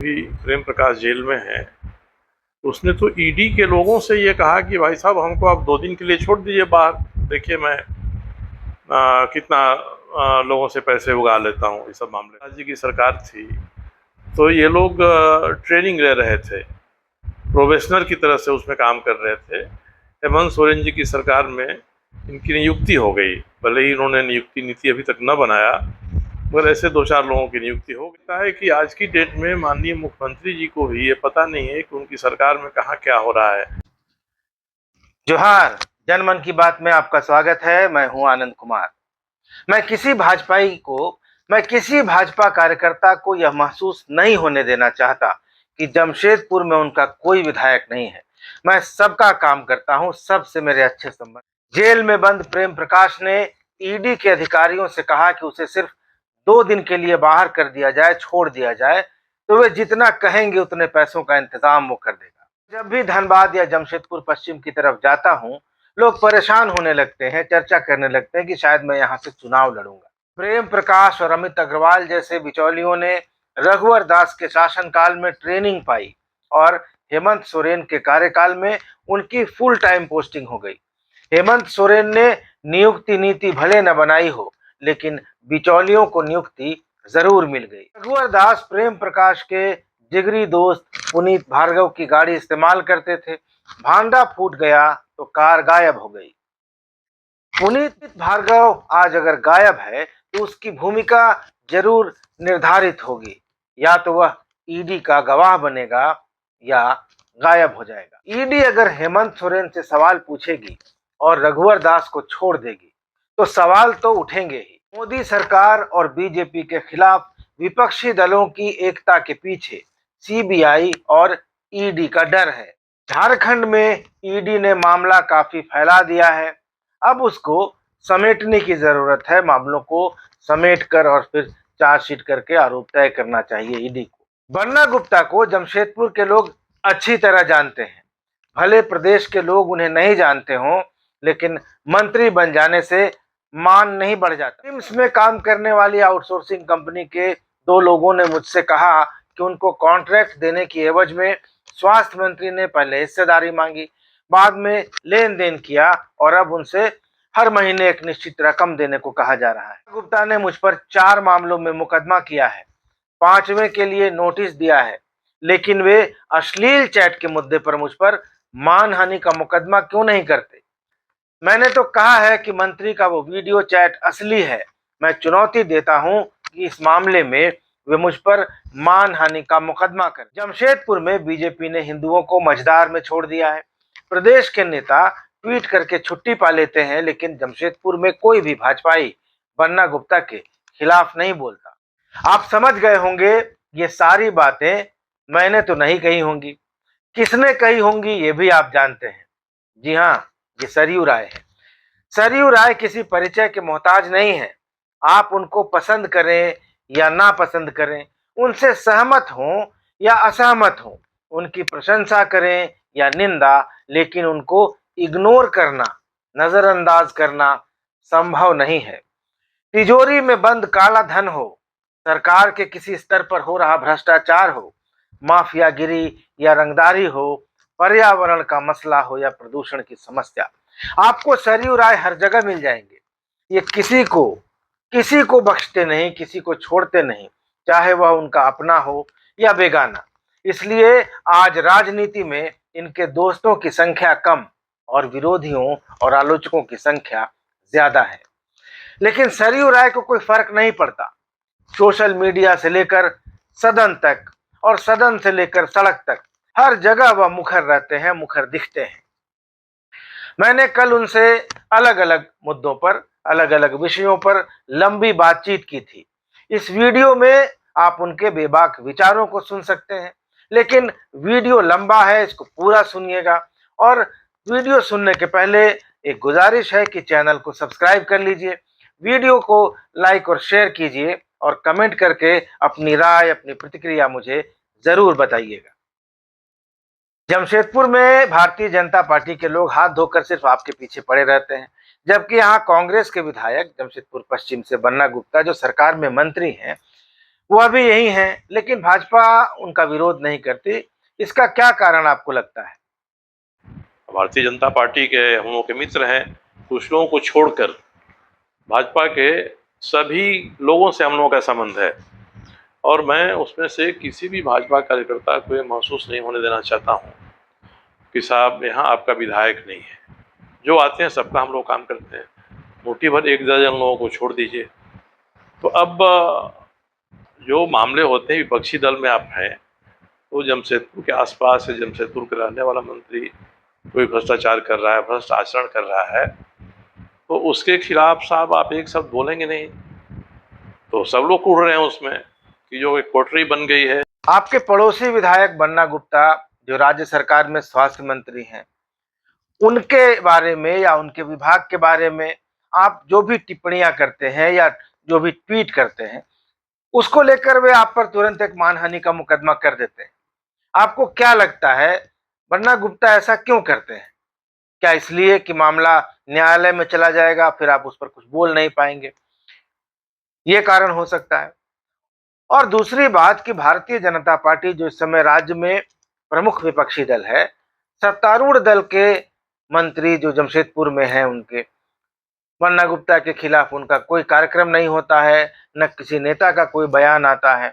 भी प्रेम प्रकाश जेल में है। उसने तो ईडी के लोगों से ये कहा कि भाई साहब हमको आप 2 दिन के लिए छोड़ दीजिए बाहर, देखिए मैं कितना लोगों से पैसे उगा लेता हूँ। ये सब मामले राज्य की सरकार थी तो ये लोग ट्रेनिंग ले रहे थे, प्रोबेशनर की तरह से उसमें काम कर रहे थे। हेमंत सोरेन जी की सरकार में इनकी नियुक्ति हो गई, भले ही इन्होंने नियुक्ति नीति अभी तक न बनाया, मगर ऐसे 2-4 लोगों की नियुक्ति हो गई है कि आज की डेट में माननीय मुख्यमंत्री जी को भी ये पता नहीं है कि उनकी सरकार में कहाँ क्या हो रहा है। जोहार, जनमन की बात में आपका स्वागत है। मैं हूं आनंद कुमार। मैं किसी भाजपा कार्यकर्ता को यह महसूस नहीं होने देना चाहता कि जमशेदपुर में उनका कोई विधायक नहीं है। मैं सबका काम करता हूं, सबसे मेरे अच्छे संबंध। जेल में बंद प्रेम प्रकाश ने ईडी के अधिकारियों से कहा कि उसे सिर्फ 2 दिन के लिए बाहर कर दिया जाए, छोड़ दिया जाए, तो वे जितना कहेंगे उतने पैसों का इंतजाम वो कर देगा। जब भी धनबाद या जमशेदपुर पश्चिम की तरफ जाता हूं, लोग परेशान होने लगते हैं, चर्चा करने लगते हैं कि शायद मैं यहां से चुनाव लड़ूंगा। प्रेम प्रकाश और अमित अग्रवाल जैसे बिचौलियों ने रघुवर दास के शासनकाल में ट्रेनिंग पाई और हेमंत सोरेन के कार्यकाल में उनकी फुल टाइम पोस्टिंग हो गई। हेमंत सोरेन ने नियुक्ति नीति भले न बनाई हो, लेकिन बिचौलियों को नियुक्ति जरूर मिल गई। रघुवर दास प्रेम प्रकाश के जिगरी दोस्त पुनीत भार्गव की गाड़ी इस्तेमाल करते थे। भांडा फूट गया तो कार गायब हो गई। पुनीत भार्गव आज अगर गायब है तो उसकी भूमिका जरूर निर्धारित होगी, या तो वह ईडी का गवाह बनेगा या गायब हो जाएगा। ईडी अगर हेमंत सोरेन से सवाल पूछेगी और रघुवर दास को छोड़ देगी तो सवाल तो उठेंगे ही। मोदी सरकार और बीजेपी के खिलाफ विपक्षी दलों की एकता के पीछे सीबीआई और ईडी का डर है। झारखंड में ईडी ने मामला काफी फैला दिया है, अब उसको समेटने की जरूरत है। मामलों को समेट कर और फिर चार्जशीट करके आरोप तय करना चाहिए ईडी को। बन्ना गुप्ता को जमशेदपुर के लोग अच्छी तरह जानते हैं। भले प्रदेश के लोग उन्हें नहीं जानते हों, लेकिन मंत्री बन जाने से मान नहीं बढ़ जाता। टिम्स में काम करने वाली आउटसोर्सिंग कंपनी के 2 लोगों ने मुझसे कहा कि उनको कॉन्ट्रैक्ट देने की एवज में स्वास्थ्य मंत्री ने पहले हिस्सेदारी मांगी, बाद में लेन देन किया और अब उनसे हर महीने एक निश्चित रकम देने को कहा जा रहा है। गुप्ता ने मुझ पर 4 मामलों में मुकदमा किया है, 5वें के लिए नोटिस दिया है, लेकिन वे अश्लील चैट के मुद्दे पर मुझ पर मानहानि का मुकदमा क्यों नहीं करते। मैंने तो कहा है कि मंत्री का वो वीडियो चैट असली है। मैं चुनौती देता हूं कि इस मामले में वे मुझ पर मानहानि का मुकदमा करें। जमशेदपुर में बीजेपी ने हिंदुओं को मझदार में छोड़ दिया है। प्रदेश के नेता ट्वीट करके छुट्टी पा लेते हैं, लेकिन जमशेदपुर में कोई भी भाजपाई बन्ना गुप्ता के खिलाफ नहीं बोलता। आप समझ गए होंगे ये सारी बातें मैंने तो नहीं कही होंगी, किसने कही होंगी ये भी आप जानते हैं। जी हाँ, ये सरयू राय है। सरयू राय किसी परिचय के मोहताज नहीं है। आप उनको पसंद करें या ना पसंद करें, उनसे सहमत हों या असहमत हों, उनकी प्रशंसा करें या निंदा, लेकिन उनको इग्नोर करना, नजरअंदाज करना संभव नहीं है। तिजोरी में बंद काला धन हो, सरकार के किसी स्तर पर हो रहा भ्रष्टाचार हो, माफियागिरी या रंगदारी हो, पर्यावरण का मसला हो या प्रदूषण की समस्या, आपको सरयू राय हर जगह मिल जाएंगे। ये किसी को बख्शते नहीं, किसी को छोड़ते नहीं, चाहे वह उनका अपना हो या बेगाना। इसलिए आज राजनीति में इनके दोस्तों की संख्या कम और विरोधियों और आलोचकों की संख्या ज्यादा है। लेकिन सरयू राय को कोई फर्क नहीं पड़ता। सोशल मीडिया से लेकर सदन तक और सदन से लेकर सड़क तक हर जगह वह मुखर रहते हैं, मुखर दिखते हैं। मैंने कल उनसे अलग अलग मुद्दों पर, अलग अलग विषयों पर लंबी बातचीत की थी। इस वीडियो में आप उनके बेबाक विचारों को सुन सकते हैं, लेकिन वीडियो लंबा है, इसको पूरा सुनिएगा। और वीडियो सुनने के पहले एक गुजारिश है कि चैनल को सब्सक्राइब कर लीजिए, वीडियो को लाइक और शेयर कीजिए और कमेंट करके अपनी राय, अपनी प्रतिक्रिया मुझे जरूर बताइएगा। जमशेदपुर में भारतीय जनता पार्टी के लोग हाथ धोकर सिर्फ आपके पीछे पड़े रहते हैं, जबकि यहाँ कांग्रेस के विधायक जमशेदपुर पश्चिम से बन्ना गुप्ता, जो सरकार में मंत्री हैं, वह भी यही हैं, लेकिन भाजपा उनका विरोध नहीं करती। इसका क्या कारण आपको लगता है? भारतीय जनता पार्टी के हम लोग के मित्र हैं, कुछ लोगों को छोड़कर भाजपा के सभी लोगों से हम लोगों का संबंध है, और मैं उसमें से किसी भी भाजपा कार्यकर्ता को ये महसूस नहीं होने देना चाहता हूँ कि साहब यहाँ आपका विधायक नहीं है। जो आते हैं सबका हम लोग काम करते हैं, मुट्ठी भर एक दर्जन लोगों को छोड़ दीजिए। तो अब जो मामले होते हैं, विपक्षी दल में आप हैं, तो जमशेदपुर के आसपास से जमशेदपुर के रहने वाला मंत्री कोई भ्रष्टाचार कर रहा है, भ्रष्ट आचरण कर रहा है, तो उसके खिलाफ साहब आप एक शब्द बोलेंगे नहीं, तो सब लोग उड़ रहे हैं उसमें कि जो एक कोठरी बन गई है। आपके पड़ोसी विधायक बन्ना गुप्ता जो राज्य सरकार में स्वास्थ्य मंत्री हैं, उनके बारे में या उनके विभाग के बारे में आप जो भी टिप्पणियां करते हैं या जो भी ट्वीट करते हैं, उसको लेकर वे आप पर तुरंत एक मानहानि का मुकदमा कर देते हैं। आपको क्या लगता है, बन्ना गुप्ता ऐसा क्यों करते हैं? क्या इसलिए कि मामला न्यायालय में चला जाएगा, फिर आप उस पर कुछ बोल नहीं पाएंगे? ये कारण हो सकता है। और दूसरी बात कि भारतीय जनता पार्टी जो इस समय राज्य में प्रमुख विपक्षी दल है, सत्तारूढ़ दल के मंत्री जो जमशेदपुर में हैं, उनके बन्ना गुप्ता के खिलाफ उनका कोई कार्यक्रम नहीं होता है, न किसी नेता का कोई बयान आता है।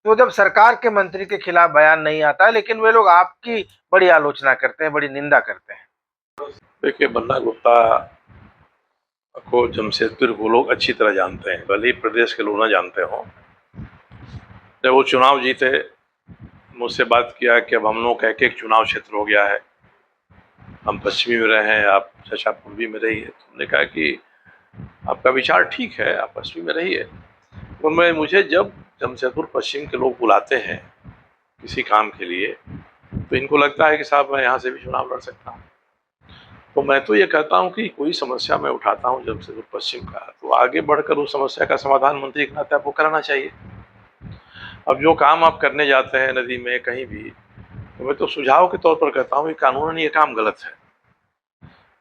तो जब सरकार के मंत्री के खिलाफ बयान नहीं आता है, लेकिन वे लोग आपकी बड़ी आलोचना करते हैं, बड़ी निंदा करते हैं। देखिए, बन्ना गुप्ता को जमशेदपुर को लोग अच्छी तरह जानते हैं, भले ही प्रदेश के लोग ना जानते हों। जब वो चुनाव जीते, मुझसे बात किया कि अब हम लोग का एक एक चुनाव क्षेत्र हो गया है, हम पश्चिमी में रहे हैं, आप चाचा पूर्वी में रहिए। तो हमने कहा कि आपका विचार ठीक है, आप पश्चिमी में रहिए। उनमें मुझे जब जमशेदपुर पश्चिम के लोग बुलाते हैं किसी काम के लिए, तो इनको लगता है कि साहब मैं यहाँ से भी चुनाव लड़ सकता हूँ। तो मैं तो ये कहता हूँ कि कोई समस्या मैं उठाता हूँ जमशेदपुर पश्चिम का, तो आगे बढ़कर उस समस्या का समाधान मंत्री के नाते आपको कराना चाहिए। अब जो काम आप करने जाते हैं नदी में कहीं भी, तो मैं तो सुझाव के तौर पर कहता हूँ कि कानूनन ये काम गलत है।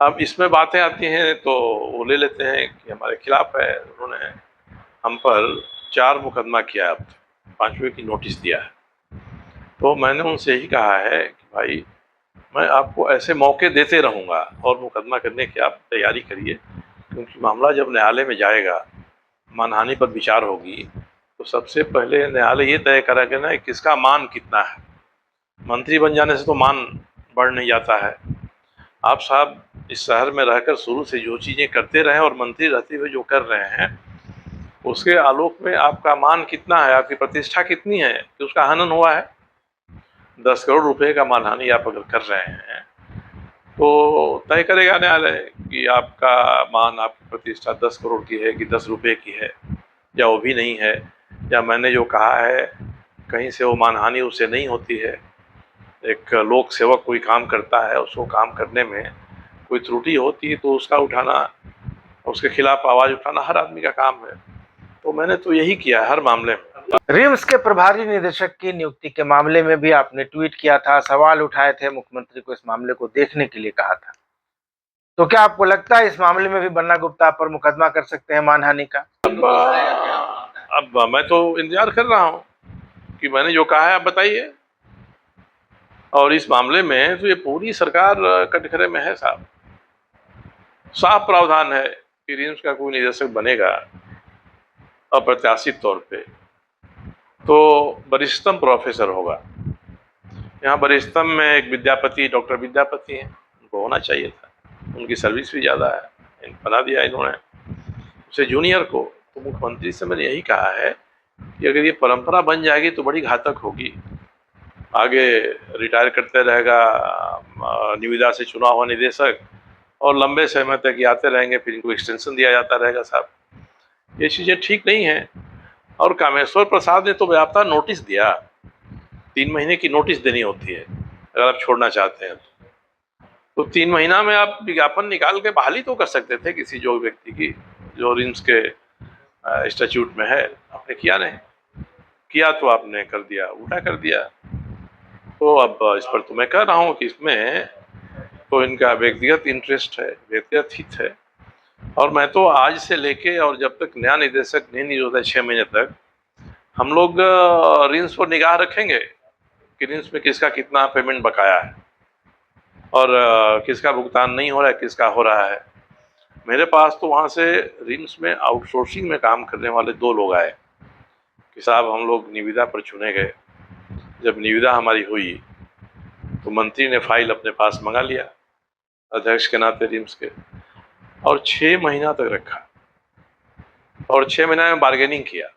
अब इसमें बातें आती हैं तो वो ले लेते हैं कि हमारे खिलाफ है, उन्होंने हम पर 4 मुकदमा किया, अब 5वें की नोटिस दिया है। तो मैंने उनसे यही कहा है कि भाई मैं आपको ऐसे मौके देते रहूँगा और मुकदमा करने की आप तैयारी करिए, क्योंकि मामला जब न्यायालय में जाएगा, मानहानि पर विचार होगी, तो सबसे पहले न्यायालय ये तय करेगा ना किसका मान कितना है। मंत्री बन जाने से तो मान बढ़ नहीं जाता है। आप साहब इस शहर में रहकर शुरू से जो चीज़ें करते रहे और मंत्री रहते हुए जो कर रहे हैं, उसके आलोक में आपका मान कितना है, आपकी प्रतिष्ठा कितनी है कि उसका हनन हुआ है। 10 करोड़ रुपए का मानहानि आप अगर कर रहे हैं, तो तय करेगा न्यायालय कि आपका मान, आपकी प्रतिष्ठा 10 करोड़ की है कि 10 रुपये की है, या वो भी नहीं है, या मैंने जो कहा है कहीं से वो मानहानि उससे नहीं होती है। एक लोक सेवक कोई काम करता है, उसको काम करने में कोई त्रुटि होती है तो उसका उठाना, उसके खिलाफ आवाज़ उठाना हर आदमी का काम है। तो मैंने तो यही किया है हर मामले में। रिम्स के प्रभारी निदेशक की नियुक्ति के मामले में भी आपने ट्वीट किया था, सवाल उठाए थे, मुख्यमंत्री को इस मामले को देखने के लिए कहा था। तो क्या आपको लगता है इस मामले में भी बन्ना गुप्ता पर मुकदमा कर सकते हैं मानहानि का? अब मैं तो इंतजार कर रहा हूँ कि मैंने जो कहा है आप बताइए। और इस मामले में तो ये पूरी सरकार कटघरे में है साहब। साफ प्रावधान है कि रिम्स का कोई निदेशक बनेगा अप्रत्याशित तौर पे तो वरिष्ठतम प्रोफेसर होगा। यहाँ वरिष्ठतम में एक विद्यापति, डॉक्टर विद्यापति हैं, उनको होना चाहिए था, उनकी सर्विस भी ज़्यादा है, बना दिया इन्होंने उसे जूनियर को। तो मुख्यमंत्री से मैंने यही कहा है कि अगर ये परंपरा बन जाएगी तो बड़ी घातक होगी। आगे रिटायर करते रहेगा निविदा से चुना हुआ निदेशक, और लंबे समय तक ये आते रहेंगे, फिर इनको एक्सटेंशन दिया जाता रहेगा साहब। ये चीज़ें ठीक नहीं हैं। और कामेश्वर प्रसाद ने तो व्याप्ता नोटिस दिया, 3 महीने की नोटिस देनी होती है अगर आप छोड़ना चाहते हैं तो 3 महीना में आप विज्ञापन निकाल के बहाली तो कर सकते थे किसी जो व्यक्ति की जो रिम्स के स्टैट्यूट में है। आपने किया नहीं, किया तो आपने कर दिया, उल्टा कर दिया। तो अब इस पर तो मैं कह रहा हूँ कि इसमें तो इनका व्यक्तिगत इंटरेस्ट है, व्यक्तिगत हित है। और मैं तो आज से लेके और जब तक नया निदेशक नहीं नियुक्त होता है 6 महीने तक, हम लोग रिम्स पर निगाह रखेंगे कि रिम्स में किसका कितना पेमेंट बकाया है और किसका भुगतान नहीं हो रहा है, किसका हो रहा है। मेरे पास तो वहाँ से रिम्स में आउटसोर्सिंग में काम करने वाले 2 लोग आए कि साहब हम लोग निविदा पर चुने गए। जब निविदा हमारी हुई तो मंत्री ने फाइल अपने पास मंगा लिया अध्यक्ष के नाते रिम्स के, और 6 महीना तक रखा और 6 महीना में बार्गेनिंग किया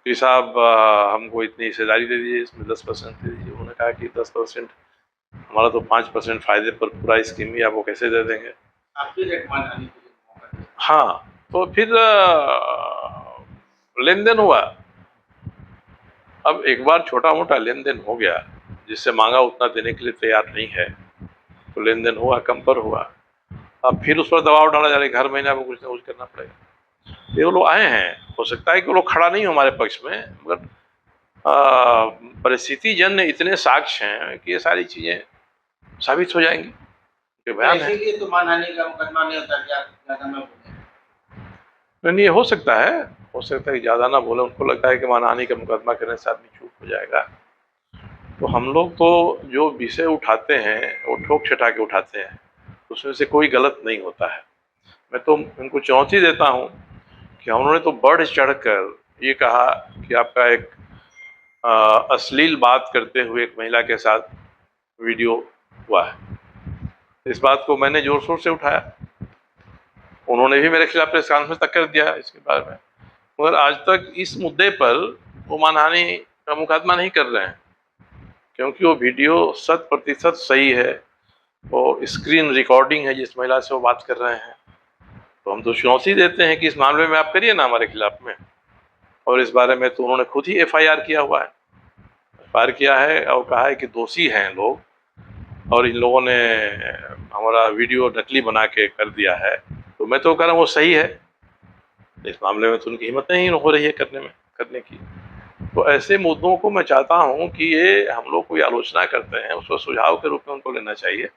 कि साहब हमको इतनी हिस्सेदारी दे दीजिए, इसमें 10% दे दीजिए। उन्होंने कहा कि 10%, हमारा तो 5% फायदे पर पूरा स्कीम ही आपको कैसे दे देंगे। हाँ, तो फिर लेन देन हुआ। अब एक बार छोटा मोटा लेन देन हो गया, जिससे मांगा उतना देने के लिए तैयार नहीं है, तो लेन देन हुआ, कम पर हुआ। अब फिर उस पर दबाव डाला जा रहा है, हर महीने आपको कुछ ना कुछ करना पड़ेगा। ये वो लोग आए हैं, हो सकता है कि वो लोग खड़ा नहीं हो हमारे पक्ष में, मगर परिस्थिति जन्य इतने साक्ष्य हैं कि ये सारी चीजें साबित हो जाएंगी। ये बयान है। इसीलिए तो मानहानि का मुकदमा नहीं होता, ज्यादा ना बोले। नहीं, ये हो सकता है कि ज्यादा ना बोले। उनको लगता है कि मानहानि का मुकदमा करने से आदमी चूक हो जाएगा। तो हम लोग तो जो विषय उठाते हैं वो ठोक छिटा के उठाते हैं, उसमें से कोई गलत नहीं होता है। मैं तो उनको चुनौती देता हूँ कि उन्होंने तो बढ़ चढ़कर ये कहा कि आपका एक अश्लील बात करते हुए एक महिला के साथ वीडियो हुआ है। इस बात को मैंने जोर शोर से उठाया, उन्होंने भी मेरे खिलाफ प्रेस कॉन्फ्रेंस तक कर दिया इसके बारे में, मगर आज तक इस मुद्दे पर वो मानहानि का मुकदमा नहीं कर रहे हैं, क्योंकि वो वीडियो 100% सही है और स्क्रीन रिकॉर्डिंग है जिस महिला से वो बात कर रहे हैं। तो हम तो चुनौती देते हैं कि इस मामले में आप करिए ना हमारे खिलाफ में। और इस बारे में तो उन्होंने खुद ही FIR किया हुआ है, FIR किया है और कहा है कि दोषी हैं लोग, और इन लोगों ने हमारा वीडियो नकली बना के कर दिया है। तो मैं तो कह रहा हूँ वो सही है, इस मामले में तो उनकी हिम्मत नहीं हो रही है करने की। तो ऐसे मुद्दों को मैं चाहता हूँ कि ये हम लोग कोई आलोचना करते हैं उसको सुझाव के रूप में उनको लेना चाहिए।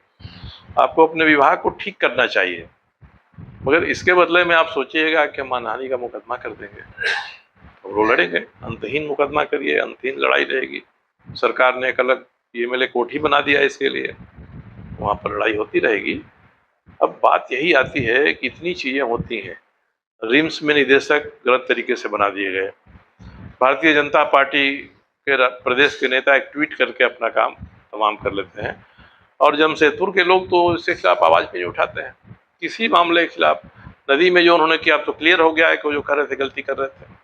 आपको अपने विभाग को ठीक करना चाहिए, मगर इसके बदले में आप सोचिएगा कि हम मानहानि का मुकदमा कर देंगे, तो वो लड़ेंगे। अंतहीन मुकदमा करिए, अंतहीन लड़ाई रहेगी। सरकार ने एक अलग MLA कोर्ट ही बना दिया इसके लिए, वहाँ पर लड़ाई होती रहेगी। अब बात यही आती है कि इतनी चीज़ें होती हैं, रिम्स में निदेशक गलत तरीके से बना दिए गए, भारतीय जनता पार्टी के प्रदेश के नेता एक ट्वीट करके अपना काम तमाम कर लेते हैं, और जमशेदपुर के लोग तो इसके खिलाफ आवाज़ भी नहीं उठाते हैं किसी मामले के खिलाफ। नदी में जो उन्होंने किया तो क्लियर हो गया है कि वो जो कर रहे थे गलती कर रहे थे।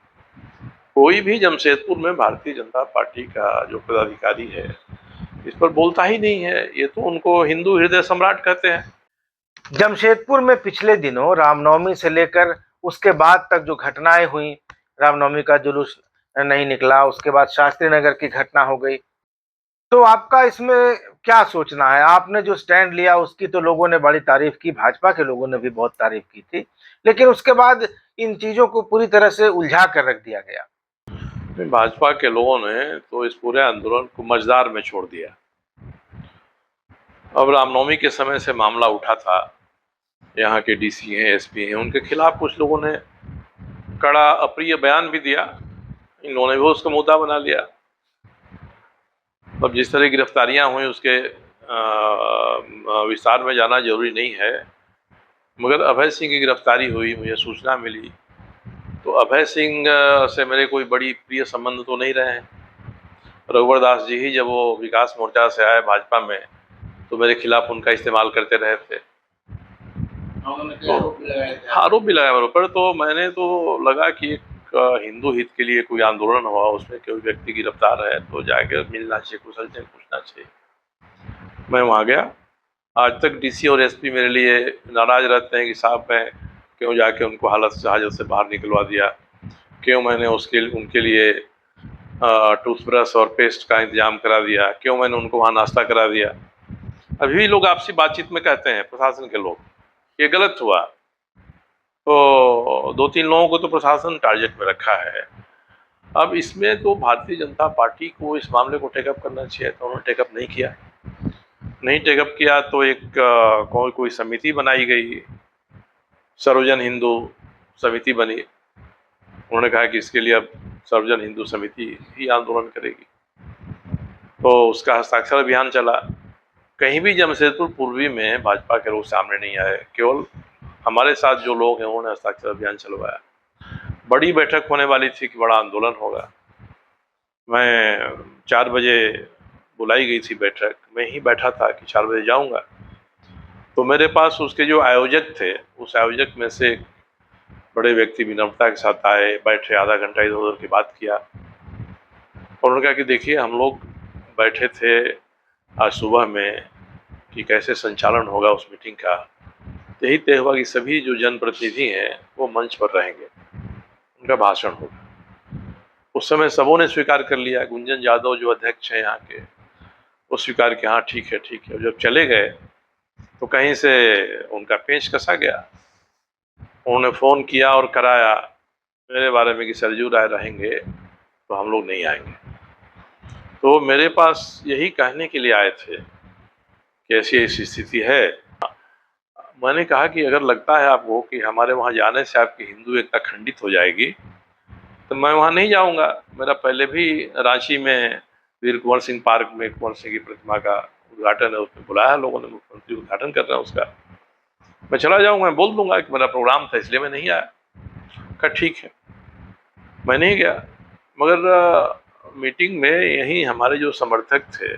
कोई भी जमशेदपुर में भारतीय जनता पार्टी का जो पदाधिकारी है इस पर बोलता ही नहीं है। ये तो उनको हिंदू हृदय सम्राट कहते हैं। जमशेदपुर में पिछले दिनों रामनवमी से लेकर उसके बाद तक जो घटनाएं हुई, रामनवमी का जुलूस नहीं निकला, उसके बाद शास्त्री नगर की घटना हो गई, तो आपका इसमें क्या सोचना है? आपने जो स्टैंड लिया उसकी तो लोगों ने बड़ी तारीफ की, भाजपा के लोगों ने भी बहुत तारीफ की थी, लेकिन उसके बाद इन चीजों को पूरी तरह से उलझा कर रख दिया गया। भाजपा के लोगों ने तो इस पूरे आंदोलन को मझधार में छोड़ दिया। अब रामनवमी के समय से मामला उठा था, यहाँ के DC हैं, SP हैं, उनके खिलाफ कुछ लोगों ने कड़ा अप्रिय बयान भी दिया, इन लोगों ने भी उसको मुद्दा बना लिया। अब जिस तरह गिरफ्तारियां हुई उसके विस्तार में जाना जरूरी नहीं है, मगर अभय सिंह की गिरफ्तारी हुई, मुझे सूचना मिली, तो अभय सिंह से मेरे कोई बड़ी प्रिय संबंध तो नहीं रहे हैं। रघुवर दास जी ही जब वो विकास मोर्चा से आए भाजपा में तो मेरे खिलाफ उनका इस्तेमाल करते रहे थे, आरोप भी लगाया मेरे ऊपर। तो मैंने तो लगा कि एक हिंदू हित के लिए कोई आंदोलन हुआ, उसमें कोई व्यक्ति गिरफ्तार है तो जाकर मिलना चाहिए, कुशल से पूछना चाहिए। मैं वहाँ गया। आज तक DC और SP मेरे लिए नाराज रहते हैं कि साहब मैं क्यों जाके उनको हाजत से बाहर निकलवा दिया, क्यों मैंने उनके लिए टूथब्रश और पेस्ट का इंतजाम करा दिया, क्यों मैंने उनको वहाँ नाश्ता करा दिया। अभी भी लोग आपसी बातचीत में कहते हैं प्रशासन के लोग, ये गलत हुआ। तो 2-3 लोगों को तो प्रशासन टारगेट में रखा है। अब इसमें तो भारतीय जनता पार्टी को इस मामले को टेकअप करना चाहिए, तो उन्होंने टेकअप नहीं टेकअप किया। तो एक कोई समिति बनाई गई, सर्वजन हिंदू समिति बनी, उन्होंने कहा कि इसके लिए अब सर्वजन हिंदू समिति ही आंदोलन करेगी। तो उसका हस्ताक्षर अभियान चला। कहीं भी जमशेदपुर पूर्वी में भाजपा के लोग सामने नहीं आए, केवल हमारे साथ जो लोग हैं उन्होंने हस्ताक्षर अभियान चलवाया। बड़ी बैठक होने वाली थी कि बड़ा आंदोलन होगा। मैं 4 बजे बुलाई गई थी बैठक, मैं ही बैठा था कि 4 बजे जाऊंगा। तो मेरे पास उसके जो आयोजक थे, उस आयोजक में से एक बड़े व्यक्ति विनम्रता के साथ आए, बैठे, आधा घंटा इधर उधर की बात किया और उन्होंने कहा कि देखिए हम लोग बैठे थे आज सुबह में कि कैसे संचालन होगा उस मीटिंग का। यही तय हुआ कि सभी जो जनप्रतिनिधि हैं वो मंच पर रहेंगे, उनका भाषण होगा। उस समय सबों ने स्वीकार कर लिया। गुंजन यादव जो अध्यक्ष हैं यहाँ के, वो स्वीकार किया, हाँ ठीक है ठीक है। जब चले गए तो कहीं से उनका पेच कसा गया। उन्होंने फ़ोन किया और कराया मेरे बारे में कि सरजू राय रहेंगे तो हम लोग नहीं आएंगे। तो मेरे पास यही कहने के लिए आए थे कि ऐसी ऐसी स्थिति है। मैंने कहा कि अगर लगता है आपको कि हमारे वहाँ जाने से आपकी हिंदू एकता खंडित हो जाएगी तो मैं वहाँ नहीं जाऊँगा। मेरा पहले भी रांची में वीर कुंवर सिंह पार्क में कुंवर सिंह की प्रतिमा का उद्घाटन है, उसमें बुलाया लोगों ने, मुख्यमंत्री उद्घाटन कर रहे हैं उसका। मैं चला जाऊँगा, मैं बोल दूंगा कि मेरा प्रोग्राम था इसलिए मैं नहीं आया। कहा ठीक है, मैं नहीं गया। मगर मीटिंग में यहीं हमारे जो समर्थक थे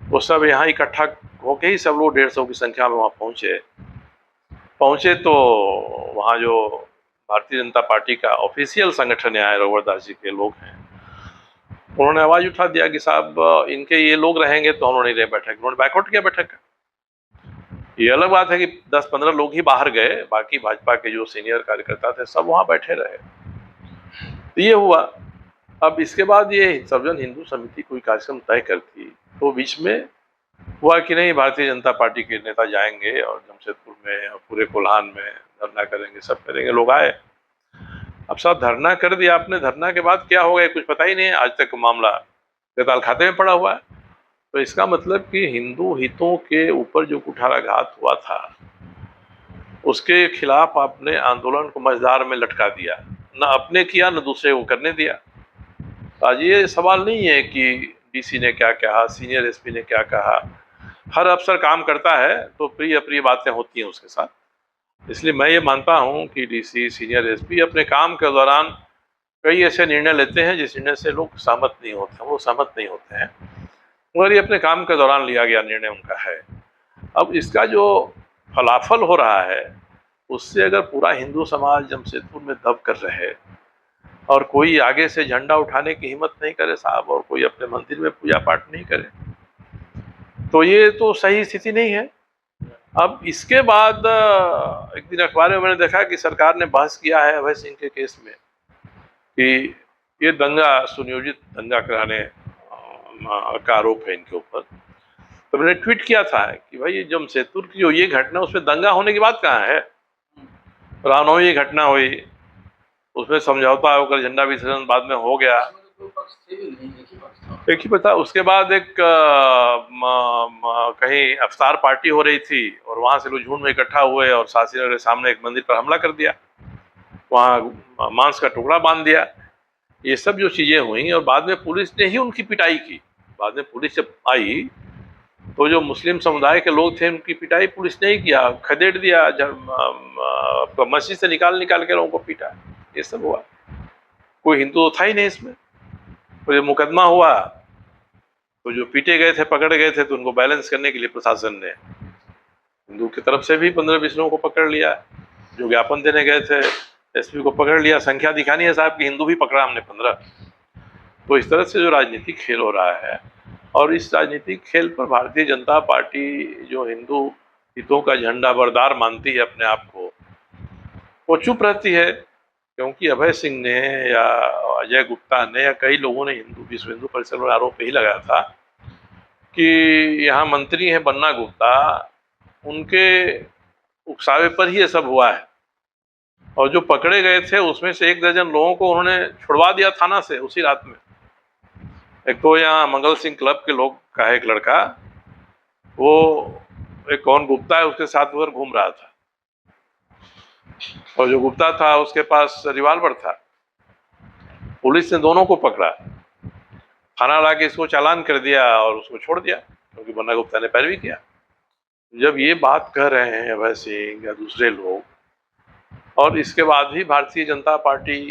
वो सब यहाँ इकट्ठा होके ही सब लोग 150 की संख्या में वहाँ पहुँचे। तो वहाँ जो भारतीय जनता पार्टी का ऑफिशियल संगठन है, रघुवर दास जी के लोग हैं, उन्होंने आवाज उठा दिया कि साहब इनके ये लोग रहेंगे तो हम लोग नहीं रहे बैठक। उन्होंने बैकआउट किया बैठक का। ये अलग बात है कि 10-15 लोग ही बाहर गए, बाकी भाजपा के जो सीनियर कार्यकर्ता थे सब वहाँ बैठे रहे। तो ये हुआ। अब इसके बाद ये सर्वजन हिंदू समिति कोई कार्यक्रम तय करती तो बीच में हुआ कि नहीं भारतीय जनता पार्टी के नेता जाएंगे और जमशेदपुर में और पूरे कोल्हान में धरना करेंगे, सब करेंगे। लोग आए। अब साहब धरना कर दिया आपने, धरना के बाद क्या हो गया कुछ पता ही नहीं है। आज तक मामला बेताल खाते में पड़ा हुआ है। तो इसका मतलब कि हिंदू हितों के ऊपर जो कुठाराघात हुआ था उसके खिलाफ आपने आंदोलन को मझधार में लटका दिया, न अपने किया न दूसरे को करने दिया। आज ये सवाल नहीं है कि डीसी ने क्या कहा, सीनियर एसपी ने क्या कहा। हर अफसर काम करता है तो प्रिय अप्रिय बातें होती हैं उसके साथ। इसलिए मैं ये मानता हूँ कि डीसी, सीनियर एसपी अपने काम के दौरान कई ऐसे निर्णय लेते हैं जिस निर्णय से लोग सहमत नहीं होते, वो सहमत नहीं होते हैं, मगर ये अपने काम के दौरान लिया गया निर्णय उनका है। अब इसका जो फलाफल हो रहा है उससे अगर पूरा हिंदू समाज जमशेदपुर में दब कर रहे और कोई आगे से झंडा उठाने की हिम्मत नहीं करे साहब, और कोई अपने मंदिर में पूजा पाठ नहीं करे, तो ये तो सही स्थिति नहीं है। अब इसके बाद एक दिन अखबार में मैंने देखा कि सरकार ने बहस किया है अभय सिंह के केस में कि ये दंगा, सुनियोजित दंगा कराने का आरोप है इनके ऊपर। तो मैंने ट्वीट किया था कि भाई जमशेदपुर की जो ये घटना, उसमें दंगा होने की बात कहाँ है। रामनवमी घटना हुई, उसमें समझौता होकर झंडा विसर्जन बाद में हो गया, एक ही पता। उसके बाद एक कहीं अफ्तार पार्टी हो रही थी और वहां से लोग झुंड में इकट्ठा हुए और शास्त्री नगर के सामने एक मंदिर पर हमला कर दिया, वहां मांस का टुकड़ा बांध दिया। ये सब जो चीजें हुई और बाद में पुलिस ने ही उनकी पिटाई की। बाद में पुलिस जब आई तो जो मुस्लिम समुदाय के लोग थे उनकी पिटाई पुलिस ने ही किया, खदेड़ दिया, मस्जिद से निकाल के लोगों को पीटा। ये सब हुआ, कोई हिंदू तो था ही नहीं इसमें। तो ये मुकदमा हुआ तो जो पीटे गए थे, पकड़े गए थे, तो उनको बैलेंस करने के लिए प्रशासन ने हिंदू की तरफ से भी 15-20 लोगों को पकड़ लिया। जो ज्ञापन देने गए थे एसपी को पकड़ लिया। संख्या दिखानी है साहब कि हिंदू भी पकड़ा हमने 15। तो इस तरह से जो राजनीतिक खेल हो रहा है, और इस राजनीतिक खेल पर भारतीय जनता पार्टी जो हिंदू हितों का झंडा बरदार मानती है अपने आप को, वो चुप रहती है। क्योंकि अभय सिंह ने या अजय गुप्ता ने या कई लोगों ने विश्व हिंदू परिषद में आरोप यही लगाया था कि यहाँ मंत्री हैं बन्ना गुप्ता, उनके उकसावे पर ही ये सब हुआ है। और जो पकड़े गए थे उसमें से 1 दर्जन लोगों को उन्होंने छुड़वा दिया थाना से उसी रात में। एक तो यहाँ मंगल सिंह क्लब के लोग का है एक लड़का, वो एक कौन गुप्ता है उसके साथ उधर घूम रहा था, और जो गुप्ता था उसके पास रिवाल्वर था। पुलिस ने दोनों को पकड़ा, थाना ला के इसको चालान कर दिया और उसको छोड़ दिया क्योंकि बन्ना गुप्ता ने पैरवी किया। जब ये बात कह रहे हैं अभय सिंह या दूसरे लोग, और इसके बाद भी भारतीय जनता पार्टी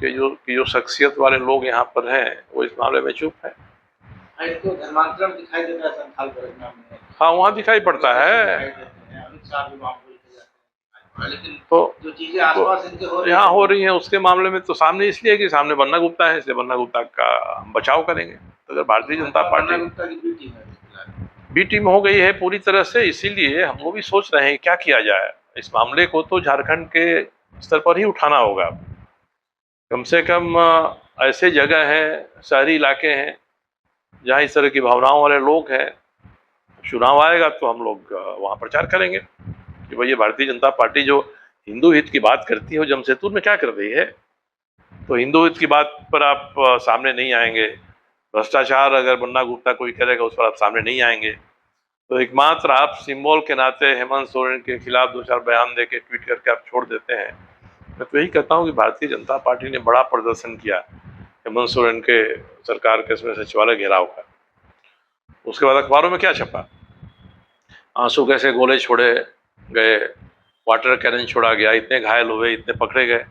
के जो शख्सियत वाले लोग यहाँ पर हैं वो इस मामले में चुप है। तो धर्मांतरण दिखाई देता है संथाल परगना में। हाँ, वहाँ दिखाई पड़ता है, लेकिन तो जो चीजें आसपास इनके हो रही यहाँ हो रही हैं उसके मामले में तो सामने इसलिए कि सामने बन्ना गुप्ता है, इसलिए बन्ना गुप्ता का हम बचाव करेंगे। तो अगर Bharatiya Janata party B team हो गई है पूरी तरह से, इसीलिए हम लोग भी सोच रहे हैं क्या किया जाए। इस मामले को तो झारखंड के स्तर पर ही उठाना होगा। कम से कम ऐसे जगह हैं, शहरी इलाके हैं जहाँ इस तरह की भावनाओं वाले लोग हैं। चुनाव आएगा तो हम लोग वहाँ प्रचार करेंगे कि भाई ये भारतीय जनता पार्टी जो हिंदू हित की बात करती है वो जमशेदपुर में क्या कर रही है। तो हिंदू हित की बात पर आप सामने नहीं आएंगे, भ्रष्टाचार अगर बन्ना गुप्ता कोई करेगा उस पर आप सामने नहीं आएंगे, तो एकमात्र आप सिंबल के नाते हेमंत सोरेन के खिलाफ 2-4 बयान दे के ट्वीट करके आप छोड़ देते हैं। मैं तो यही कहता हूँ कि भारतीय जनता पार्टी ने बड़ा प्रदर्शन किया हेमंत सोरेन के सरकार के इसमें सचिवालय घेराव का। उसके बाद अखबारों में क्या छपा, आंसू कैसे गोले छोड़े गए, वाटर कैनन छोड़ा गया, इतने घायल हुए, इतने पकड़े गए।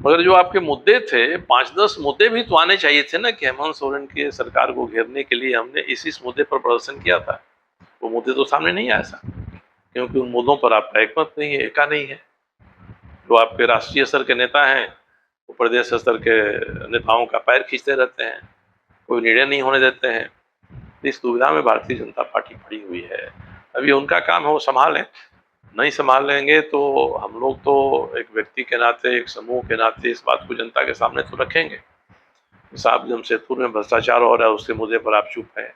मगर जो आपके मुद्दे थे 5-10 मुद्दे भी तो आने चाहिए थे ना कि हेमंत सोरेन की सरकार को घेरने के लिए हमने इस मुद्दे पर प्रदर्शन किया था। वो मुद्दे तो सामने नहीं आया ऐसा, क्योंकि उन मुद्दों पर आपका एकमत नहीं है, एका नहीं है। जो आपके राष्ट्रीय स्तर के नेता हैं वो प्रदेश स्तर के नेताओं का पैर खींचते रहते हैं, कोई निर्णय नहीं होने देते हैं। इस दुविधा में भारतीय जनता पार्टी पड़ी हुई है। अभी उनका काम है वो संभालें, नहीं संभाल लेंगे तो हम लोग तो एक व्यक्ति के नाते, एक समूह के नाते इस बात को जनता के सामने तो रखेंगे। साहब जमशेदपुर में भ्रष्टाचार हो रहा है उसके मुद्दे पर आप चुप हैं,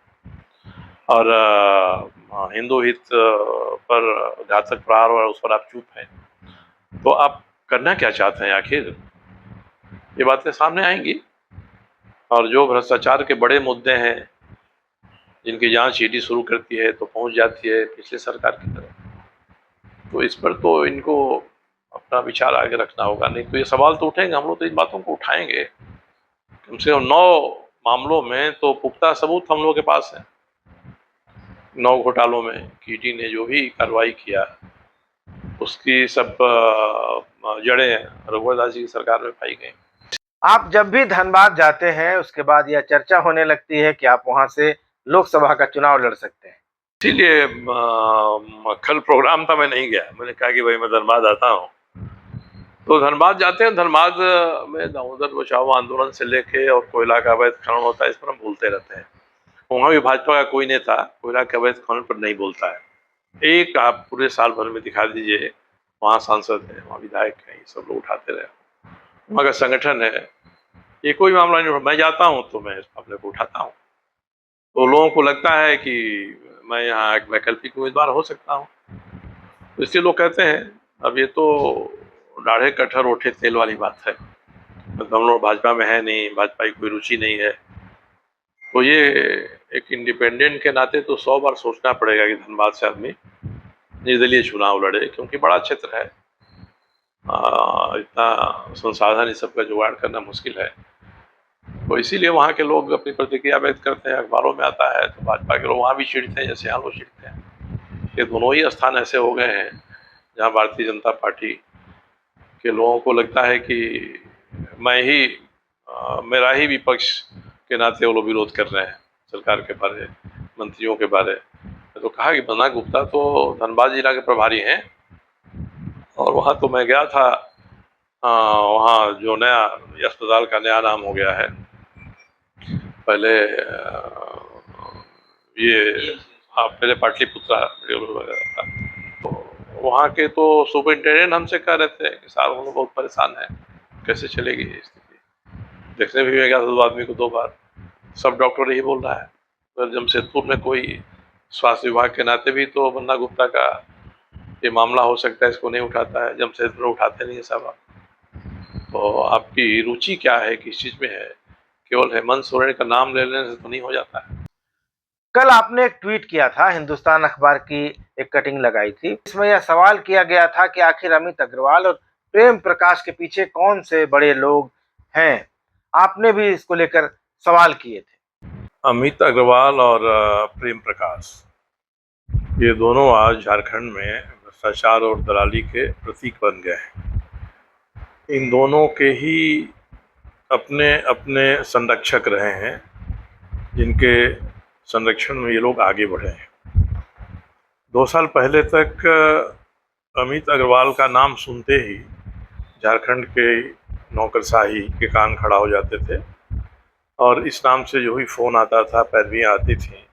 और हिंदू हित पर घातक प्रहार हो रहा है उस पर आप चुप हैं। तो आप करना क्या चाहते हैं आखिर? ये बातें सामने आएंगी, और जो भ्रष्टाचार के बड़े मुद्दे हैं जिनकी जांच ईडी शुरू करती है तो पहुंच जाती है पिछले सरकार की तरह। तो इस पर तो इनको अपना विचार आगे रखना होगा, नहीं तो ये सवाल तो उठेंगे। हम लोग तो इन बातों को उठाएंगे। कम से कम 9 मामलों में तो पुख्ता सबूत हम लोग के पास है। 9 घोटालों में ईडी ने जो भी कार्रवाई किया उसकी सब जड़ें रघुवर दास जी की सरकार में पाई गई। आप जब भी धनबाद जाते हैं उसके बाद यह चर्चा होने लगती है कि आप वहां से लोकसभा का चुनाव लड़ सकते हैं। इसीलिए कल प्रोग्राम था, मैं नहीं गया। मैंने कहा कि भाई मैं धनबाद आता हूँ, तो धनबाद जाते हैं। धनबाद में दामोदर बचाओ आंदोलन से लेके और कोयला का अवैध खनन होता है, इस पर हम बोलते रहते हैं। वहाँ भी भाजपा का कोई नेता कोयला के अवैध खनन पर नहीं बोलता है। एक आप पूरे साल भर में दिखा दीजिए, वहाँ सांसद है, वहाँ विधायक है, सब लोग उठाते रहे। वहाँ का संगठन है, ये कोई मामला नहीं। मैं जाता हूँ तो मैं इस मामले को उठाता हूँ, तो लोगों को लगता है कि मैं यहाँ एक वैकल्पिक उम्मीदवार हो सकता हूँ, तो इसलिए लोग कहते हैं। अब ये तो डाढ़े कटहर ओठे तेल वाली बात है। मतलब हम लोग भाजपा में है नहीं, भाजपा की कोई रुचि नहीं है, तो ये एक इंडिपेंडेंट के नाते तो 100 बार सोचना पड़ेगा कि धनबाद से आदमी निर्दलीय चुनाव लड़े, क्योंकि बड़ा क्षेत्र है, इतना संसाधन इस सब का जुगाड़ करना मुश्किल है। तो इसीलिए वहाँ के लोग अपनी प्रतिक्रिया व्यक्त करते हैं, अखबारों में आता है, तो भाजपा के लोग वहाँ भी चिढ़ते हैं जैसे यहाँ लोग चिढ़ते हैं। ये दोनों ही स्थान ऐसे हो गए हैं जहाँ भारतीय जनता पार्टी के लोगों को लगता है कि मैं ही मेरा ही विपक्ष के नाते वो लोग विरोध कर रहे हैं सरकार के बारे, मंत्रियों के बारे। तो कहा कि बन्ना गुप्ता तो धनबाद जिला के प्रभारी हैं, और वहाँ तो मैं गया था, वहाँ जो नया अस्पताल का नया नाम हो गया है, पहले ये पहले पाटलिपुत्रा था, तो वहाँ के तो सुपरिटेंडेंट हमसे कह रहे थे कि साहब हम लोग बहुत परेशान हैं, कैसे चलेगी ये स्थिति। देखने भी मैं गया था 2 आदमी को 2 बार, सब डॉक्टर यही बोल रहा है। तो जमशेदपुर में कोई स्वास्थ्य विभाग के नाते भी तो बन्ना गुप्ता का ये मामला हो सकता है, इसको नहीं उठाता है, जमशेदपुर में उठाते नहीं है साहब। तो आपकी रुचि क्या है, किस चीज़ में है? केवल हेमंत सोरेन का नाम ले लेने से तो नहीं हो जाता है। कल आपने एक ट्वीट किया था, हिंदुस्तान अखबार की एक कटिंग लगाई थी, इसमें यह सवाल किया गया था कि आखिर अमित अग्रवाल और प्रेम प्रकाश के पीछे कौन से बड़े लोग हैं। आपने भी इसको लेकर सवाल किए थे। अमित अग्रवाल और प्रेम प्रकाश, ये दोनों आज झारखंड में भ्रष्टाचार और दलाली के प्रतीक बन गए हैं। इन दोनों के ही अपने अपने संरक्षक रहे हैं, जिनके संरक्षण में ये लोग आगे बढ़े हैं। 2 साल पहले तक अमित अग्रवाल का नाम सुनते ही झारखंड के नौकरशाही के कान खड़ा हो जाते थे और इस नाम से जो भी फ़ोन आता था, पैरवियाँ आती थी,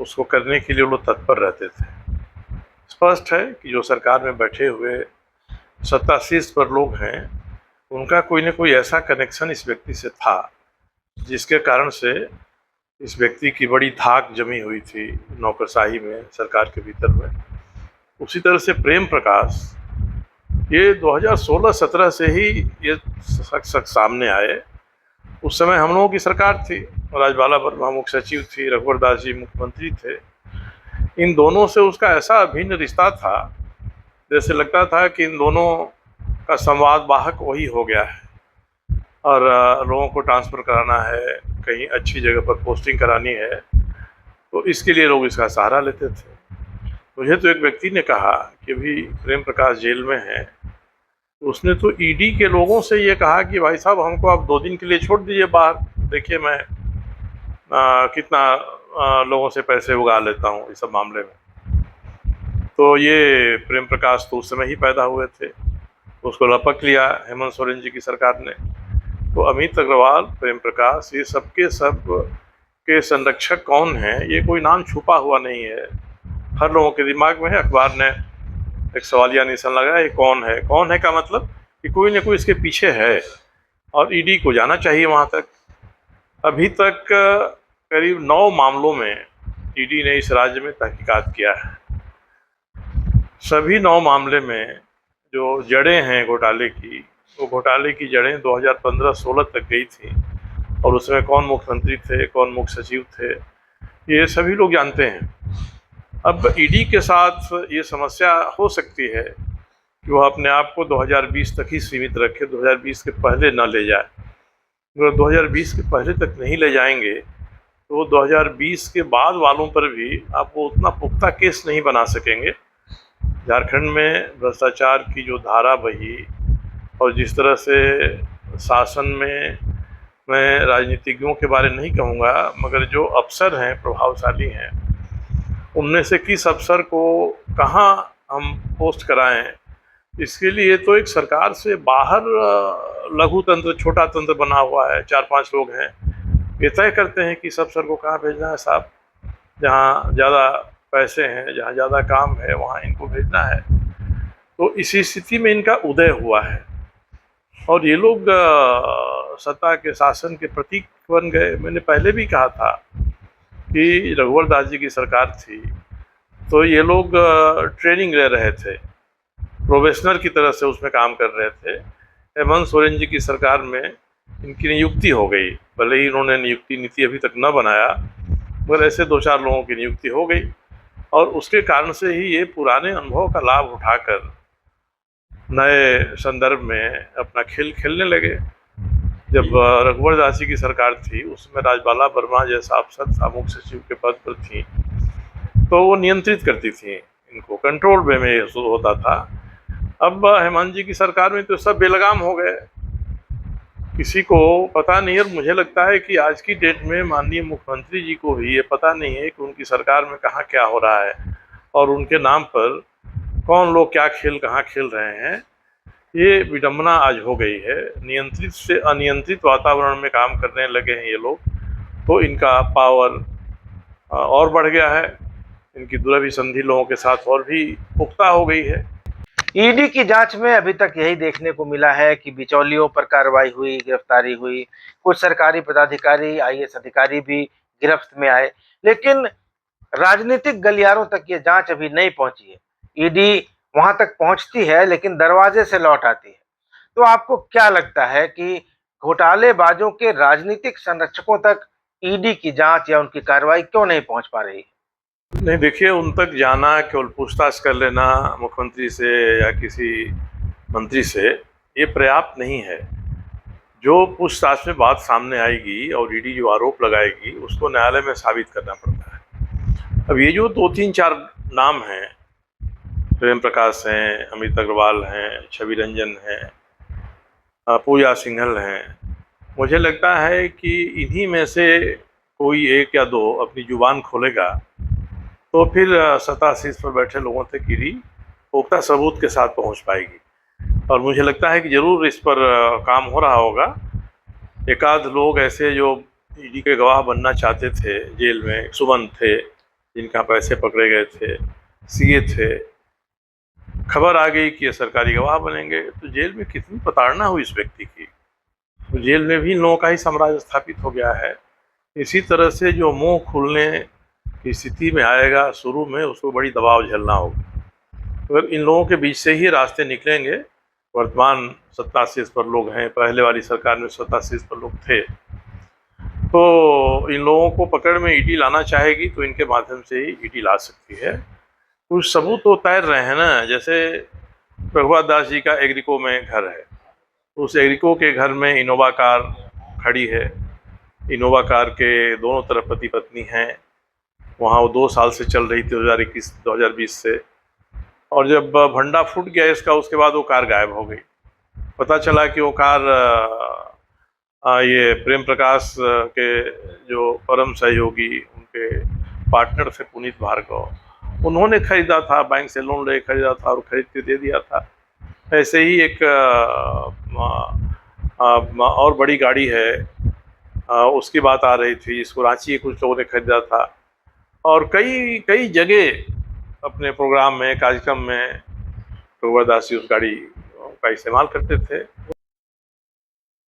उसको करने के लिए लोग तत्पर रहते थे। स्पष्ट है कि जो सरकार में बैठे हुए सत्तासीष पर लोग हैं, उनका कोई न कोई ऐसा कनेक्शन इस व्यक्ति से था जिसके कारण से इस व्यक्ति की बड़ी धाक जमी हुई थी नौकरशाही में, सरकार के भीतर में। उसी तरह से प्रेम प्रकाश, ये 2016-17 से ही ये शख्स सामने आए। उस समय हम लोगों की सरकार थी, राजबाला वर्मा मुख्य सचिव थी, रघुवर दास जी मुख्यमंत्री थे। इन दोनों से उसका ऐसा अभिन्न रिश्ता था, जैसे लगता था कि इन दोनों का संवाद वाहक वही हो गया है और लोगों को ट्रांसफ़र कराना है, कहीं अच्छी जगह पर पोस्टिंग करानी है, तो इसके लिए लोग इसका सहारा लेते थे। मुझे तो एक व्यक्ति ने कहा कि अभी प्रेम प्रकाश जेल में है, उसने तो ईडी के लोगों से ये कहा कि भाई साहब हमको आप 2 दिन के लिए छोड़ दीजिए बाहर, देखिए मैं कितना लोगों से पैसे उगा लेता हूँ इस सब मामले में। तो ये प्रेम प्रकाश तो उस समय ही पैदा हुए थे, उसको लपक लिया हेमंत सोरेन जी की सरकार ने। तो अमित अग्रवाल, प्रेम प्रकाश, ये सबके सब के संरक्षक कौन हैं, ये कोई नाम छुपा हुआ नहीं है, हर लोगों के दिमाग में है। अखबार ने एक सवालिया निशान लगाया, ये कौन है? कौन है का मतलब कि कोई न कोई इसके पीछे है और ईडी को जाना चाहिए वहाँ तक। अभी तक करीब 9 मामलों में ईडी ने इस राज्य में तहकीकात किया है। सभी 9 मामले में जो जड़ें हैं घोटाले की, वो घोटाले की जड़ें 2015-16 तक गई थी और उसमें कौन मुख्यमंत्री थे, कौन मुख्य सचिव थे, ये सभी लोग जानते हैं। अब ईडी के साथ ये समस्या हो सकती है कि वह अपने आप को 2020 तक ही सीमित रखे, 2020 के पहले न ले जाए। अगर 2020 के पहले तक नहीं ले जाएंगे तो 2020 के बाद वालों पर भी आप वो उतना पुख्ता केस नहीं बना सकेंगे। झारखंड में भ्रष्टाचार की जो धारा बही और जिस तरह से शासन में, मैं राजनीतिज्ञों के बारे नहीं कहूँगा, मगर जो अफसर हैं, प्रभावशाली हैं, उनमें से किस अफसर को कहाँ हम पोस्ट कराएं, इसके लिए तो एक सरकार से बाहर लघु तंत्र, छोटा तंत्र बना हुआ है। 4-5 लोग हैं, ये तय करते हैं कि इस अफसर को कहाँ भेजना है साहब, जहाँ ज़्यादा पैसे हैं, जहाँ ज़्यादा काम है, वहाँ इनको भेजना है। तो इसी स्थिति में इनका उदय हुआ है और ये लोग सत्ता के, शासन के प्रतीक बन गए। मैंने पहले भी कहा था कि रघुवर दास जी की सरकार थी तो ये लोग ट्रेनिंग ले रहे थे, प्रोफेशनल की तरह से उसमें काम कर रहे थे। हेमंत सोरेन जी की सरकार में इनकी नियुक्ति हो गई, भले ही इन्होंने नियुक्ति नीति अभी तक न बनाया, मगर ऐसे 2-4 लोगों की नियुक्ति हो गई और उसके कारण से ही ये पुराने अनुभव का लाभ उठाकर नए संदर्भ में अपना खेल खेलने लगे। जब रघुवर दास जी की सरकार थी, उसमें राजबाला वर्मा जैसा अफसर था, मुख्य सचिव के पद पर थी, तो वो नियंत्रित करती थी इनको, कंट्रोल वे में होता था। अब हेमंत जी की सरकार में तो सब बेलगाम हो गए, किसी को पता नहीं है। और मुझे लगता है कि आज की डेट में माननीय मुख्यमंत्री जी को भी ये पता नहीं है कि उनकी सरकार में कहाँ क्या हो रहा है और उनके नाम पर कौन लोग क्या खेल कहाँ खेल रहे हैं। ये विडंबना आज हो गई है। नियंत्रित से अनियंत्रित वातावरण में काम करने लगे हैं ये लोग, तो इनका पावर और बढ़ गया है, इनकी दुरभिसंधि लोगों के साथ और भी पुख्ता हो गई है। ईडी की जांच में अभी तक यही देखने को मिला है कि बिचौलियों पर कार्रवाई हुई, गिरफ्तारी हुई, कुछ सरकारी पदाधिकारी, आईएएस अधिकारी भी गिरफ्त में आए, लेकिन राजनीतिक गलियारों तक ये जांच अभी नहीं पहुंची है। ईडी वहां तक पहुंचती है लेकिन दरवाजे से लौट आती है। तो आपको क्या लगता है कि घोटालेबाजों के राजनीतिक संरक्षकों तक ईडी की जांच या उनकी कार्रवाई क्यों नहीं पहुंच पा रही है? नहीं, देखिए, उन तक जाना, केवल पूछताछ कर लेना मुख्यमंत्री से या किसी मंत्री से, ये पर्याप्त नहीं है। जो पूछताछ में बात सामने आएगी और ईडी जो आरोप लगाएगी उसको न्यायालय में साबित करना पड़ता है। अब ये जो 2-3-4 नाम हैं, प्रेम प्रकाश हैं, अमित अग्रवाल हैं, छवि रंजन हैं, पूजा सिंघल हैं, मुझे लगता है कि इन्हीं में से कोई एक या दो अपनी जुबान खोलेगा तो फिर सत्ता शीर्ष पर बैठे लोगों तक ईडी पुख्ता सबूत के साथ पहुंच पाएगी। और मुझे लगता है कि ज़रूर इस पर काम हो रहा होगा। एक आध लोग ऐसे जो ईडी के गवाह बनना चाहते थे जेल में, सुमन थे जिनका पैसे पकड़े गए थे, सीए थे, खबर आ गई कि ये सरकारी गवाह बनेंगे, तो जेल में कितनी प्रताड़ना हुई इस व्यक्ति की। तो जेल में भी इन लोगों का ही साम्राज्य स्थापित हो गया है। इसी तरह से जो मुंह खुलने की स्थिति में आएगा शुरू में, उसको बड़ी दबाव झेलना होगा। अगर इन लोगों के बीच से ही रास्ते निकलेंगे, वर्तमान सत्ता शीर्ष पर लोग हैं, पहले वाली सरकार में सत्ता शीर्ष पर लोग थे, तो इन लोगों को पकड़ में ईडी लाना चाहेगी तो इनके माध्यम से ही ईडी ला सकती है। कुछ सबूत तो तैर रहे हैं ना, जैसे प्रभुदास दास जी का एग्रीको में घर है, उस एग्रीको के घर में इनोवा कार खड़ी है, इनोवा कार के दोनों तरफ पति पत्नी हैं, वहाँ वो 2 साल से चल रही थी, 2021-2020 से। और जब भंडा फूट गया इसका, उसके बाद वो कार गायब हो गई। पता चला कि वो कार ये प्रेम प्रकाश के जो परम सहयोगी, उनके पार्टनर थे पुनीत भार्गव, उन्होंने खरीदा था, बैंक से लोन ले खरीदा था और खरीद के दे दिया था। ऐसे ही एक और बड़ी गाड़ी है, उसकी बात आ रही थी, जिसको रांची के कुछ लोगों ने खरीदा था। और कई कई जगह अपने प्रोग्राम में, कार्यक्रम में प्रभुदास जी उस गाड़ी का इस्तेमाल करते थे।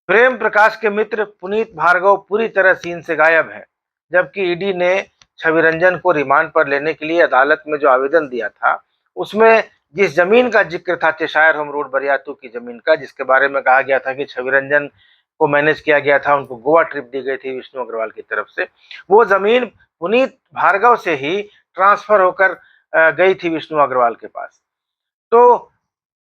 प्रेम प्रकाश के मित्र पुनीत भार्गव पूरी तरह सीन से गायब है, जबकि ईडी ने छवि रंजन को रिमांड पर लेने के लिए अदालत में जो आवेदन दिया था, उसमें जिस जमीन का जिक्र था, चेशायर होम रोड बरियातू की जमीन का, जिसके बारे में कहा गया था कि छवि रंजन को मैनेज किया गया था, उनको गोवा ट्रिप दी गई थी विष्णु अग्रवाल की तरफ से, वो जमीन पुनीत भार्गव से ही ट्रांसफर होकर गई थी विष्णु अग्रवाल के पास। तो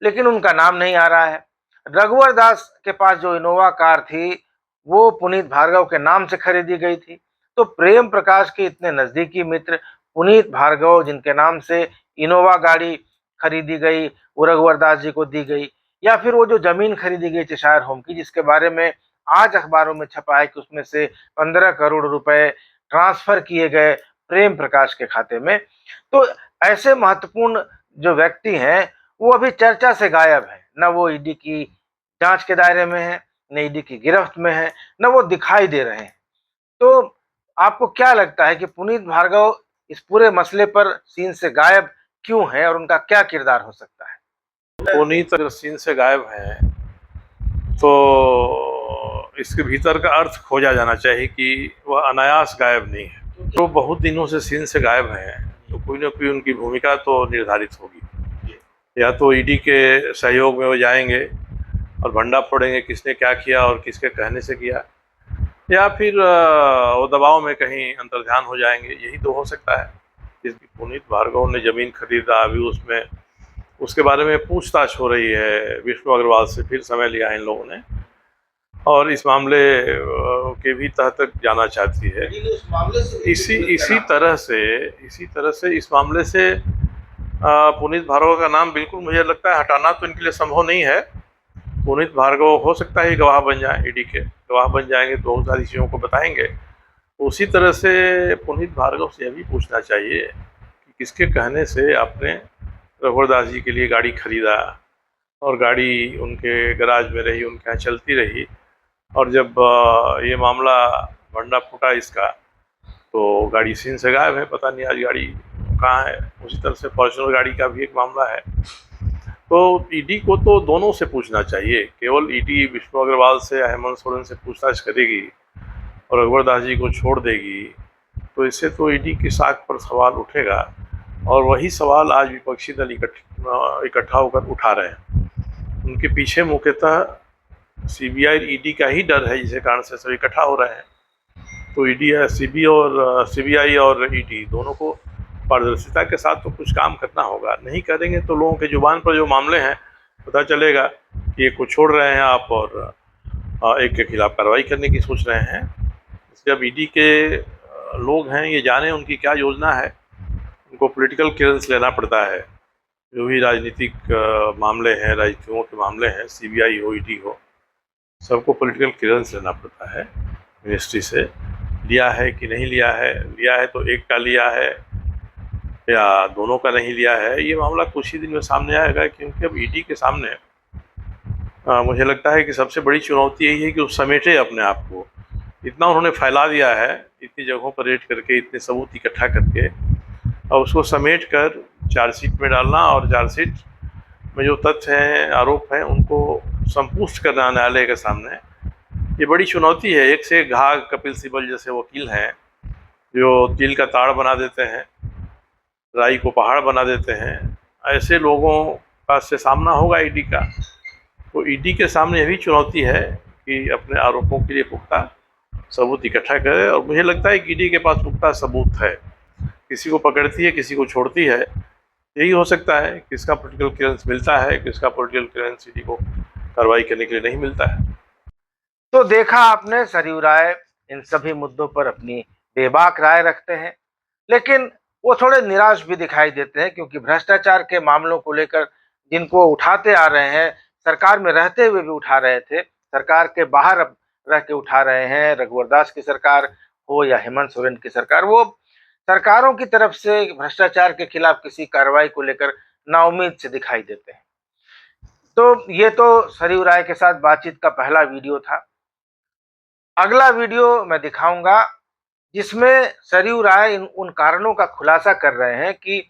लेकिन उनका नाम नहीं आ रहा है। रघुवर दास के पास जो इनोवा कार थी, वो पुनीत भार्गव के नाम से खरीदी गई थी। तो प्रेम प्रकाश के इतने नजदीकी मित्र पुनीत भार्गव, जिनके नाम से इनोवा गाड़ी खरीदी गई, वो रघुवर दास जी को दी गई, या फिर वो जो जमीन खरीदी गई चेशायर होम की, जिसके बारे में आज अखबारों में छपा है कि उसमें से 15 करोड़ रुपए ट्रांसफर किए गए प्रेम प्रकाश के खाते में। तो ऐसे महत्वपूर्ण जो व्यक्ति हैं, वो अभी चर्चा से गायब है। न वो ईडी की जांच के दायरे में है, न ईडी की गिरफ्त में है, न वो दिखाई दे रहे हैं। तो आपको क्या लगता है कि पुनीत भार्गव इस पूरे मसले पर सीन से गायब क्यों है और उनका क्या किरदार हो सकता है? पुनीत अगर सीन से गायब है तो इसके भीतर का अर्थ खोजा जाना चाहिए कि वह अनायास गायब नहीं है। तो बहुत दिनों से सीन से गायब है, तो कोई ना कोई उनकी भूमिका तो निर्धारित होगी। या तो ईडी के सहयोग में वो जाएंगे और भंडा फोड़ेंगे किसने क्या किया और किसके कहने से किया, या फिर वो दबाव में कहीं अंतर्ध्यान हो जाएंगे। यही तो हो सकता है। जिसकी पुनीत भार्गव ने ज़मीन खरीदा, अभी उसमें उसके बारे में पूछताछ हो रही है विष्णु अग्रवाल से, फिर समय लिया इन लोगों ने, और इस मामले के भी तह तक जाना चाहती है। इसी तरह से इस मामले से पुनीत भार्गव का नाम बिल्कुल मुझे लगता है हटाना तो इनके लिए संभव नहीं है। पुनीत भार्गव हो सकता है गवाह बन जाए, ईडी के गवाह बन जाएंगे तो बहुत सारी चीज़ों को बताएंगे। उसी तरह से पुनीत भार्गव से यह भी पूछना चाहिए कि किसके कहने से आपने रघुवर दास जी के लिए गाड़ी खरीदा, और गाड़ी उनके गराज में रही, उनके यहाँ चलती रही, और जब ये मामला भंडा फूटा इसका, तो गाड़ी सीन से गायब है, पता नहीं आज गाड़ी कहाँ है। उसी तरह से फॉर्च्यूनर गाड़ी का भी एक मामला है। तो ईडी को तो दोनों से पूछना चाहिए। केवल ईडी विष्णु अग्रवाल से या हेमंत सोरेन से पूछताछ करेगी और रघुवर दास जी को छोड़ देगी, तो इससे तो ईडी की साख पर सवाल उठेगा, और वही सवाल आज विपक्षी दल इकट्ठा होकर उठा रहे हैं। उनके पीछे मुख्यतः सीबीआई ईडी का ही डर है, जिसके कारण से सब इकट्ठा हो रहे हैं। तो ईडी सीबीआई और ईडी दोनों को पारदर्शिता के साथ तो कुछ काम करना होगा। नहीं करेंगे तो लोगों के जुबान पर जो मामले हैं, पता चलेगा कि ये कुछ छोड़ रहे हैं आप और एक के खिलाफ कार्रवाई करने की सोच रहे हैं। इसलिए अब ईडी के लोग हैं, ये जाने उनकी क्या योजना है। उनको पॉलिटिकल क्लियरेंस लेना पड़ता है। जो भी राजनीतिक मामले हैं, राजनीतियों के मामले हैं, सीबीआई हो, ईडी हो, सबको पॉलिटिकल क्लियरेंस लेना पड़ता है मिनिस्ट्री से। लिया है कि नहीं लिया है, लिया है तो एक का लिया है या दोनों का नहीं लिया है, ये मामला कुछ ही दिन में सामने आएगा। क्योंकि अब ईडी के सामने मुझे लगता है कि सबसे बड़ी चुनौती यही है कि वो समेटे अपने आप को। इतना उन्होंने फैला दिया है, इतनी जगहों पर रेड करके, इतने सबूत इकट्ठा करके, और उसको समेट कर चार्जशीट में डालना और चार्जशीट में जो तथ्य हैं, आरोप हैं, उनको संपुष्ट करना न्यायालय के सामने, ये बड़ी चुनौती है। एक से एक घाघ कपिल सिब्बल जैसे वकील हैं जो तिल का ताड़ बना देते हैं, राई को पहाड़ बना देते हैं। ऐसे लोगों का से सामना होगा ईडी का। तो ईडी के सामने यही चुनौती है कि अपने आरोपों के लिए पुख्ता सबूत इकट्ठा करे। और मुझे लगता है कि ईडी के पास पुख्ता सबूत है। किसी को पकड़ती है, किसी को छोड़ती है। यही हो सकता है किसका पॉलिटिकल क्लियरेंस मिलता है, किसका पॉलिटिकल क्लियरेंस ईडी को कार्रवाई करने के लिए नहीं मिलता है। तो देखा आपने, सरयू राय इन सभी मुद्दों पर अपनी बेबाक राय रखते हैं, लेकिन वो थोड़े निराश भी दिखाई देते हैं, क्योंकि भ्रष्टाचार के मामलों को लेकर जिनको उठाते आ रहे हैं, सरकार में रहते हुए भी उठा रहे थे, सरकार के बाहर अब रह के उठा रहे हैं, रघुवर दास की सरकार हो या हेमंत सोरेन की सरकार, वो सरकारों की तरफ से भ्रष्टाचार के खिलाफ किसी कार्रवाई को लेकर नाउम्मीद से दिखाई देते हैं। तो ये तो सरयू राय के साथ बातचीत का पहला वीडियो था। अगला वीडियो मैं दिखाऊंगा जिसमें सरयू राय उन कारणों का खुलासा कर रहे हैं कि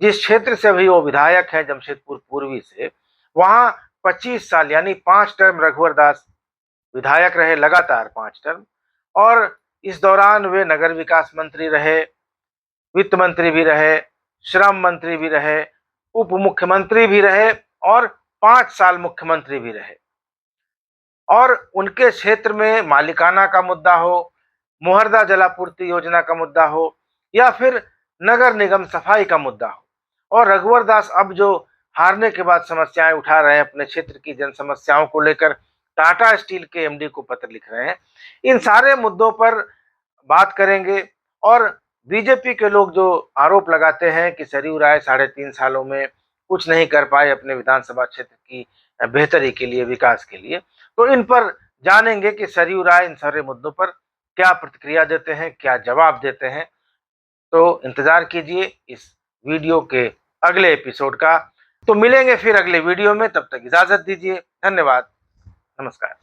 जिस क्षेत्र से अभी वो विधायक हैं, जमशेदपुर पूर्वी से, वहां 25 साल यानी 5 टर्म रघुवर दास विधायक रहे, लगातार 5 टर्म, और इस दौरान वे नगर विकास मंत्री रहे, वित्त मंत्री भी रहे, श्रम मंत्री भी रहे, उप मुख्यमंत्री भी रहे और 5 साल मुख्यमंत्री भी रहे। और उनके क्षेत्र में मालिकाना का मुद्दा हो, मोहर्दा जलापूर्ति योजना का मुद्दा हो, या फिर नगर निगम सफाई का मुद्दा हो, और रघुवर दास अब जो हारने के बाद समस्याएं उठा रहे हैं, अपने क्षेत्र की जन समस्याओं को लेकर टाटा स्टील के एमडी को पत्र लिख रहे हैं, इन सारे मुद्दों पर बात करेंगे। और बीजेपी के लोग जो आरोप लगाते हैं कि सरयू राय 3.5 सालों में कुछ नहीं कर पाए अपने विधानसभा क्षेत्र की बेहतरी के लिए, विकास के लिए, तो इन पर जानेंगे कि सरयू राय इन सारे मुद्दों पर क्या प्रतिक्रिया देते हैं, क्या जवाब देते हैं। तो इंतजार कीजिए इस वीडियो के अगले एपिसोड का। तो मिलेंगे फिर अगले वीडियो में, तब तक इजाजत दीजिए। धन्यवाद, नमस्कार।